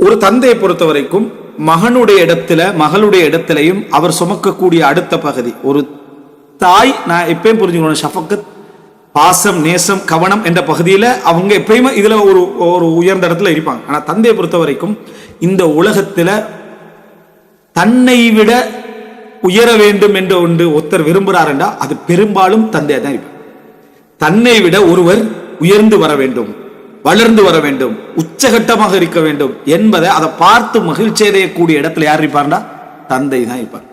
ஒரு தந்தையை பொறுத்த வரைக்கும் மகனுடைய இடத்துல மகளுடைய இடத்திலையும் அவர் சுமக்கக்கூடிய அடுத்த பகுதி ஒரு தாய். நான் எப்பயும் புரிஞ்சுக்கணும், ஷஃபக்கத், பாசம், நேசம், கவனம் என்ற பகுதியில் அவங்க எப்பயுமே இதுல ஒரு உயர்ந்த இடத்துல இருப்பாங்க. ஆனா தந்தையை பொறுத்த வரைக்கும் இந்த உலகத்துல தன்னை விட உயர வேண்டும் என்று ஒன்று ஒருத்தர் விரும்புகிறார்டா அது பெரும்பாலும் தந்தையா தான் இருப்பார். தன்னை விட ஒருவர் உயர்ந்து வர வேண்டும், வளர்ந்து வர வேண்டும், உச்சகட்டமாக இருக்க வேண்டும் என்பதை அதை பார்த்து மகிழ்ச்சி அடையக்கூடிய இடத்துல யார் இருப்பார்டா? தந்தை தான் இருப்பார்.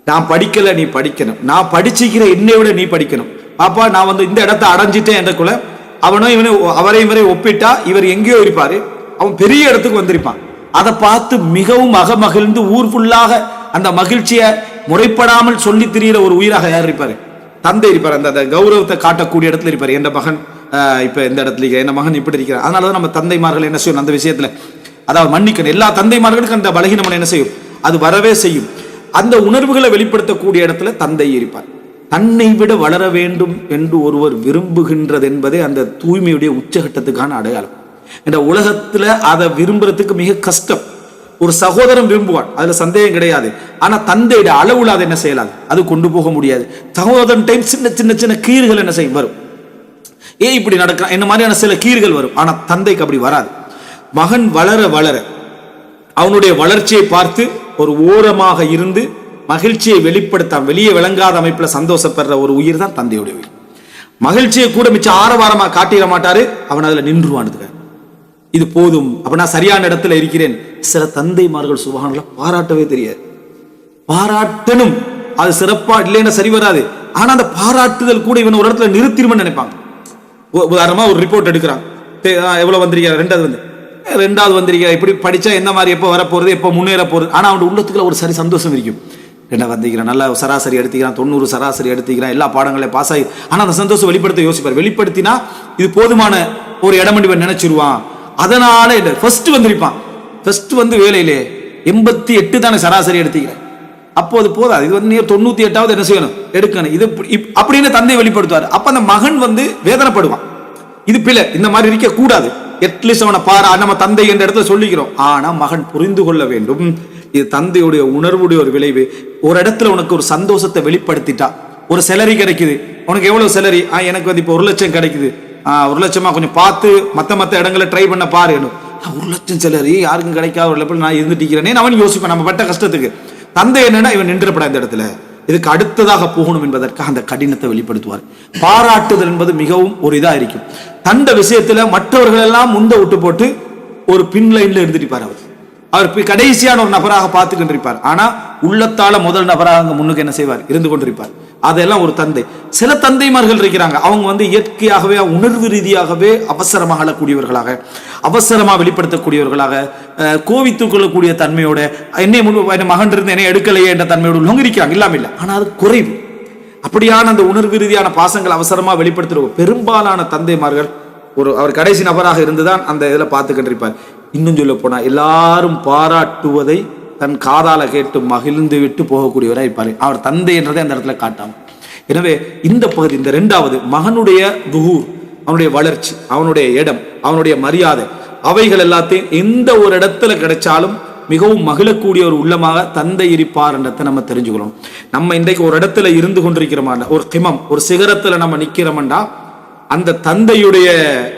நான் படிக்கல, நீ படிக்கணும். நான் படிச்சுக்கிற என்னை விட நீ படிக்கணும். பாப்பா நான் வந்து இந்த இடத்தை அடைஞ்சிட்டேன் என்றக்குள்ள அவனும் இவனை அவரை ஒப்பிட்டா இவர் எங்கேயோ இருப்பாரு, அவன் பெரிய இடத்துக்கு வந்திருப்பான். அதை பார்த்து மிகவும் மகிழ்ந்து ஊர் ஃபுல்லாக அந்த மகிழ்ச்சியை முறைப்படாமல் சொல்லி திரிகிற ஒரு உயிராக யார் இருப்பாரு? தந்தை இருப்பார். அந்த கௌரவத்தை காட்டக்கூடிய இடத்துல இருப்பார். என் மகன் இப்ப இந்த இடத்துல என் மகன் இப்படி இருக்கிறார். அதனாலதான் நம்ம தந்தைமார்கள் என்ன செய்யும் அந்த விஷயத்துல, அதாவது மன்னிக்கணும். எல்லா தந்தைமார்களுக்கும் அந்த பலகீனம் என்ன செய்யும், அது வரவே செய்யும். அந்த உணர்வுகளை வெளிப்படுத்தக்கூடிய இடத்துல தந்தை இருப்பார். தன்னை விட வளர வேண்டும் என்று ஒருவர் விரும்புகின்றது என்பதே அந்த தூய்மையுடைய உச்சகட்டத்துக்கான அடையாளம். இந்த உலகத்துல அதை விரும்புறதுக்கு மிக கஷ்டம். ஒரு சகோதரன் விரும்புவான், அதுல சந்தேகம் கிடையாது. ஆனா தந்தையோட அளவுல அதை என்ன செய்யலாது, அது கொண்டு போக முடியாது. சகோதரன் டைம் சின்ன சின்ன சின்ன கீறுகள் என்ன செய்யும் வரும். ஏன் இப்படி நடக்கிறான் என்ன மாதிரியான சில கீறுகள் வரும். ஆனா தந்தைக்கு அப்படி வராது. மகன் வளர வளர அவனுடைய வளர்ச்சியை பார்த்து ஒரு ஓரமாக இருந்து மகிழ்ச்சியை வெளிப்படுத்தாம வெளியே விளங்காத அமைப்புல சந்தோஷப்படுற ஒரு உயிர் தான் தந்தையுடைய உயிர். மகிழ்ச்சியை கூட மிச்சம் ஆரவாரமா காட்டிட மாட்டாரு, அவன் அதுல நின்றுவானுங்க. இது போதும், அப்ப நான் சரியான இடத்துல இருக்கிறேன். சில தந்தைமார்கள் சுபஹானல்லாஹ் பாராட்டவே தெரியாது. பாராட்டணும், அது சிறப்பா இல்லைன்னா சரி வராது. ஆனா அந்த பாராட்டுதல் கூட இவன் ஒரு இடத்துல நிறுத்திடுமென்னு நினைப்பாங்க. உதாரணமா ஒரு ரிப்போர்ட் எடுக்கிறான், எவ்வளவு வந்திருக்க, ரெண்டாவது வந்திருக்க, இப்படி படிச்சா எந்த மாதிரி எப்போ வரப்போறது, எப்போ முன்னேற போறது. ஆனா அவன் உள்ளத்துக்குள்ள ஒரு சரி சந்தோஷம் இருக்கும். ரெண்டாவது வந்திருக்கிறான், நல்லா சராசரி எடுத்துக்கிறான், 90 சராசரி எடுத்துக்கிறான், எல்லா பாடங்களையும் பாஸ் ஆகி. ஆனா அந்த சந்தோஷம் வெளிப்படுத்த யோசிப்பார். வெளிப்படுத்தினா இது போதுமான ஒரு இடம் நினைச்சிருவான். அதனால ஃபர்ஸ்ட் வந்திருப்பான். ஃபர்ஸ்ட் வந்து வேலையிலே 88 தானே சராசரி எடுத்துக்கிறேன், அப்போது போதாது, இது வந்து 98வது என்ன செய்யணும், எடுக்கணும். இது அப்படின்னு தந்தை வெளிப்படுத்துவார். அப்ப அந்த மகன் வந்து வேதனைப்படுவான். இது பிள்ளை இந்த மாதிரி இருக்க கூடாது. அட்லீஸ்ட் அவனை பாரா நம்ம தந்தை என்ற இடத்துல சொல்லிக்கிறோம். ஆனா மகன் புரிந்து கொள்ள வேண்டும், இது தந்தையுடைய உணர்வுடைய ஒரு விளைவு. ஒரு இடத்துல உனக்கு ஒரு சந்தோஷத்தை வெளிப்படுத்திட்டா, ஒரு செலரி கிடைக்குது, உனக்கு எவ்வளவு செலரி, எனக்கு வந்து இப்போ 1 லட்சம் கிடைக்குது, 1 லட்சமா கொஞ்சம் பார்த்து மத்த இடங்களை ட்ரை பண்ண பாரு. 1 லட்சம் செலரி யாருக்கும் கிடைக்காத ஒரு லெவல் நான் இருந்துட்டீங்கிறேன் அவன் யோசிப்பான். நம்ம பட்ட கஷ்டத்துக்கு தந்தை என்னன்னா இவன் நின்றப்பட இந்த இடத்துல இதுக்கு அடுத்ததாக போகணும் என்பதற்காக அந்த கடினத்தை வெளிப்படுத்துவார். பாராட்டுதல் என்பது மிகவும் ஒரு இதா இருக்கும். தந்த விஷயத்துல மற்றவர்கள் எல்லாம் முந்த விட்டு போட்டு ஒரு பின்லைன்ல இருந்துட்டு அவர் கடைசியான ஒரு நபராக பார்த்துக்கிட்டு இருப்பார். ஆனா உள்ளத்தால முதல் நபராக அங்க முன்னுக்கு என்ன செய்வார், இருந்து கொண்டிருப்பார். அதெல்லாம் ஒரு தந்தை. சில தந்தைமார்கள் இருக்கிறாங்க, அவங்க வந்து இயற்கையாகவே உணர்வு ரீதியாகவே அவசரமாக அழக்கூடியவர்களாக, அவசரமா வெளிப்படுத்தக்கூடியவர்களாக, கோவித்துக் கொள்ளக்கூடிய தன்மையோட, என்னை மகன் இருந்து என்னை எடுக்கலையே என்ற தன்மையோடு உள்ளவங்க இருக்கிறாங்க, இல்லாம இல்லை. ஆனா அது குறைவு. அப்படியான அந்த உணர்வு ரீதியான பாசங்கள் அவசரமா வெளிப்படுத்துற பெரும்பாலான தந்தைமார்கள் அவர் கடைசி நபராக இருந்துதான் அந்த இதுல பார்த்துக்கிட்டு இருப்பார். இன்னும் சொல்ல போனா எல்லாரும் பாராட்டுவதை தன் காதால கேட்டு மகிழ்ந்து விட்டு போகக்கூடியவராக இருப்பார். அவர் தந்தை என்றதை அந்த இடத்துல காட்டாம. எனவே இந்த பகுதி, இந்த 2வது மகனுடைய துஹூர், அவனுடைய வளர்ச்சி, அவனுடைய இடம், அவனுடைய மரியாதை, அவைகள் எல்லாத்தையும் எந்த ஒரு இடத்துல கிடைச்சாலும் மிகவும் மகிழக்கூடிய ஒரு உள்ளமாக தந்தை இருப்பார் என்றதை நம்ம தெரிஞ்சுக்கணும். நம்ம இன்றைக்கு ஒரு இடத்துல இருந்து கொண்டிருக்கிறோமா, ஒரு கிமம், ஒரு சிகரத்துல நம்ம நிக்கிறோம்டா, அந்த தந்தையுடைய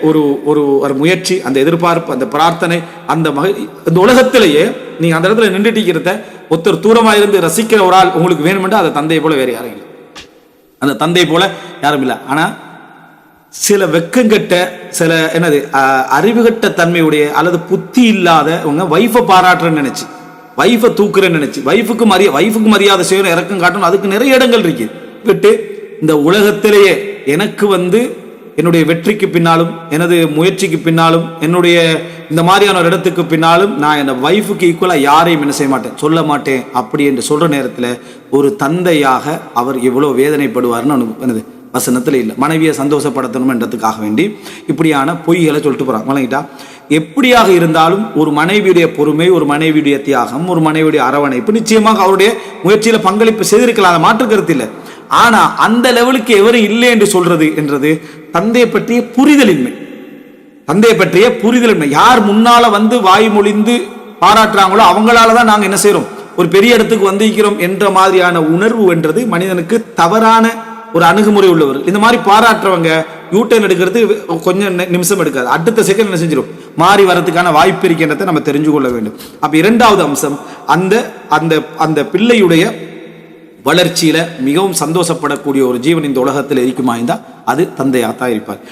ஒரு ஒரு முயற்சி, அந்த எதிர்பார்ப்பு, அந்த பிரார்த்தனை, அந்த உலகத்திலேயே நீங்க அந்த இடத்துல நின்றுட்டிருக்கிறத ஒருத்தர் தூரமா இருந்து ரசிக்கிற ஒரு ஆள் உங்களுக்கு வேணுமென்றா அதை தந்தை போல வேற யாரும் இல்லை, அந்த தந்தை போல யாரும் இல்லை. ஆனா சில வெக்கங்கட்ட, சில என்னது அறிவுகட்ட தன்மையுடைய அல்லது புத்தி இல்லாதவங்க வைஃபை பாராட்டுறேன்னு நினைச்சு, வைஃபை தூக்குறேன்னு நினைச்சு, வைஃபுக்கு மரியாதை செய்யணும், இறக்கம் காட்டணும், அதுக்கு நிறைய இடங்கள் இருக்கு. விட்டு இந்த உலகத்திலேயே எனக்கு வந்து என்னுடைய வெற்றிக்கு பின்னாலும், எனது முயற்சிக்கு பின்னாலும், என்னுடைய இந்த மாதிரியான ஒரு இடத்துக்கு பின்னாலும் நான் என் வைஃபுக்கு ஈக்குவலா யாரையும் என்ன செய்ய மாட்டேன், சொல்ல மாட்டேன் அப்படி என்று சொல்ற நேரத்தில் ஒரு தந்தையாக அவர் எவ்வளவு வேதனைப்படுவார்னு எனது வசனத்தில் இல்லை. மனைவியை சந்தோஷப்படுத்தணும் என்றதுக்காக வேண்டி இப்படியான பொய்களை சொல்லிட்டு போறாங்க. வழங்கிட்டா எப்படியாக இருந்தாலும் ஒரு மனைவியுடைய பொறுமை, ஒரு மனைவியுடைய தியாகம், ஒரு மனைவியுடைய அரவணைப்பு நிச்சயமாக அவருடைய முயற்சியில பங்களிப்பு செய்திருக்கலாம், மாற்று கருத்து இல்லை. ஆனா அந்த லெவலுக்கு எவரும் இல்லை என்று சொல்றது என்றது தந்தையை பற்றிய புரிதலின்மை. தந்தையை பற்றிய புரிதலின்மை. யார் முன்னால வந்து வாய் மொழிந்து பாராட்டுறாங்களோ அவங்களால தான் நாங்க என்ன செய்றோம், ஒரு பெரிய இடத்துக்கு வந்திருக்கிறோம் என்ற மாதிரியான உணர்வு என்றது மனிதனுக்கு தவறான ஒரு அணுகுமுறை உள்ளவர். இந்த மாதிரி பாராட்டுறவங்க யூட்டர்ன் எடுக்கிறது கொஞ்சம் நிமிஷம் எடுக்காது, அடுத்த செகண்ட் என்ன செஞ்சிடும், மாறி வரதுக்கான வாய்ப்பு இருக்கின்றதை நம்ம தெரிஞ்சு கொள்ள வேண்டும். அப்ப இரண்டாவது அம்சம், அந்த அந்த அந்த பிள்ளையுடைய வளர்ச்சியில மிகவும் சந்தோஷப்படக்கூடிய ஒரு ஜீவன் இந்த உலகத்தில் இருக்குமா இருந்தால் அது தந்தையாக தான் இருப்பார்.